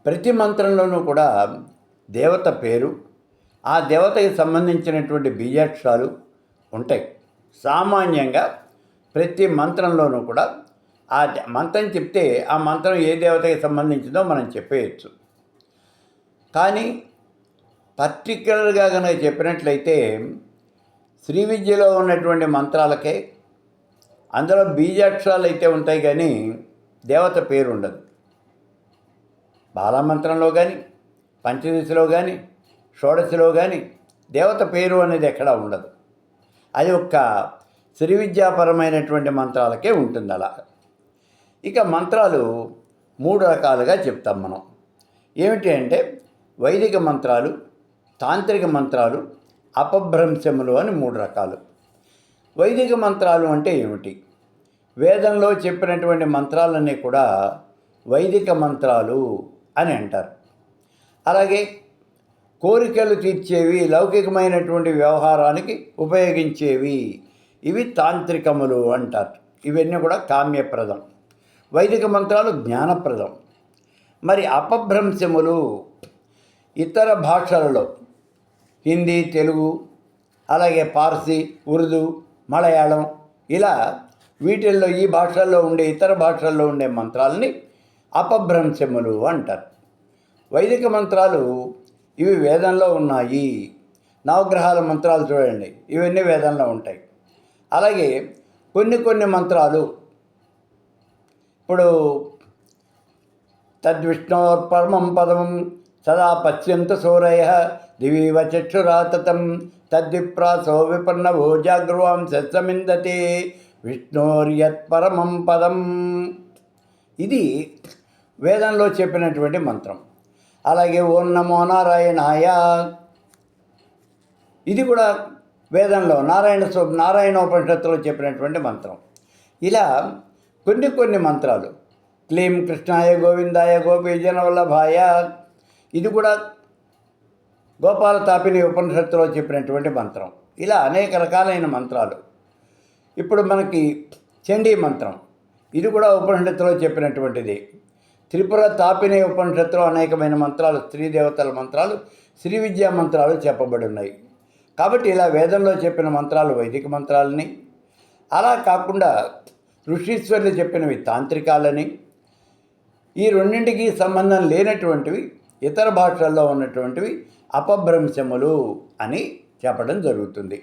ప్రతి మంత్రంలోనూ కూడా దేవత పేరు, ఆ దేవతకి సంబంధించినటువంటి బీజాక్షరాలు ఉంటాయి. సామాన్యంగా ప్రతి మంత్రంలోనూ కూడా ఆ మంత్రం చెప్తే ఆ మంత్రం ఏ దేవతకి సంబంధించిందో మనం చెప్పేయచ్చు. కానీ పర్టిక్యులర్గా కనుక చెప్పినట్లయితే శ్రీ విద్యలో ఉన్నటువంటి మంత్రాలకే అందులో బీజాక్షరాలు అయితే ఉంటాయి, కానీ దేవత పేరు ఉండదు. బాలమంత్రంలో కానీ, పంచదశలో కానీ, షోడశలో కానీ దేవత పేరు అనేది ఎక్కడా ఉండదు. అది ఒక్క శ్రీ విద్యాపరమైనటువంటి మంత్రాలకే ఉంటుంది అలా. ఇక మంత్రాలు 3 రకాలుగా చెప్తాం మనం. ఏమిటి అంటే వైదిక మంత్రాలు, తాంత్రిక మంత్రాలు, అపభ్రంశములు అని 3 రకాలు. వైదిక మంత్రాలు అంటే ఏమిటి? వేదంలో చెప్పినటువంటి మంత్రాలన్నీ కూడా వైదిక మంత్రాలు అని అంటారు. అలాగే కోరికలు తీర్చేవి, లౌకికమైనటువంటి వ్యవహారానికి ఉపయోగించేవి, ఇవి తాంత్రికములు అంటారు. ఇవన్నీ కూడా కామ్యప్రదం. వైదిక మంత్రాలు జ్ఞానప్రదం. మరి అపభ్రంశములు ఇతర భాషలలో హిందీ, తెలుగు, అలాగే పార్సీ, ఉర్దూ, మలయాళం ఇలా వీటిల్లో ఈ భాషల్లో ఉండే ఇతర భాషల్లో ఉండే మంత్రాలని అపభ్రంశములు అంటారు. వైదిక మంత్రాలు ఇవి వేదంలో ఉన్నాయి. నవగ్రహాల మంత్రాలు చూడండి, ఇవన్నీ వేదంలో ఉంటాయి. అలాగే కొన్ని మంత్రాలు ఇప్పుడు తద్విష్ణోర్పరమం పదం సదా పశ్యంత సూరయ దివీవ చక్షురాతతం తద్విప్రాసో విపన్నవో జాగృవాం సత్సమిందతే విష్ణోర్యత్పరమం పదం. ఇది వేదంలో చెప్పినటువంటి మంత్రం. అలాగే ఓం నమో నారాయణాయ, ఇది కూడా వేదంలో నారాయణోపనిషత్తులో చెప్పినటువంటి మంత్రం. ఇలా కొన్ని మంత్రాలు, క్లీం కృష్ణాయ గోవిందాయ గోపీజన వల్లభాయ, ఇది కూడా గోపాల తాపిని ఉపనిషత్తులో చెప్పినటువంటి మంత్రం. ఇలా అనేక రకాలైన మంత్రాలు. ఇప్పుడు మనకి చండీ మంత్రం, ఇది కూడా ఉపనిషత్తులో చెప్పినటువంటిది. త్రిపుర తాపిని ఉపనిషత్తులో అనేకమైన మంత్రాలు, స్త్రీ దేవతల మంత్రాలు, శ్రీ విద్యా మంత్రాలు చెప్పబడి ఉన్నాయి. కాబట్టి ఇలా వేదంలో చెప్పిన మంత్రాలు వైదిక మంత్రాలని, అలా కాకుండా ఋషీశ్వరులు చెప్పినవి తాంత్రికాలని, ఈ రెండింటికి సంబంధం లేనటువంటివి ఇతర భాషల్లో ఉన్నటువంటివి అపభ్రంశములు అని చెప్పడం జరుగుతుంది.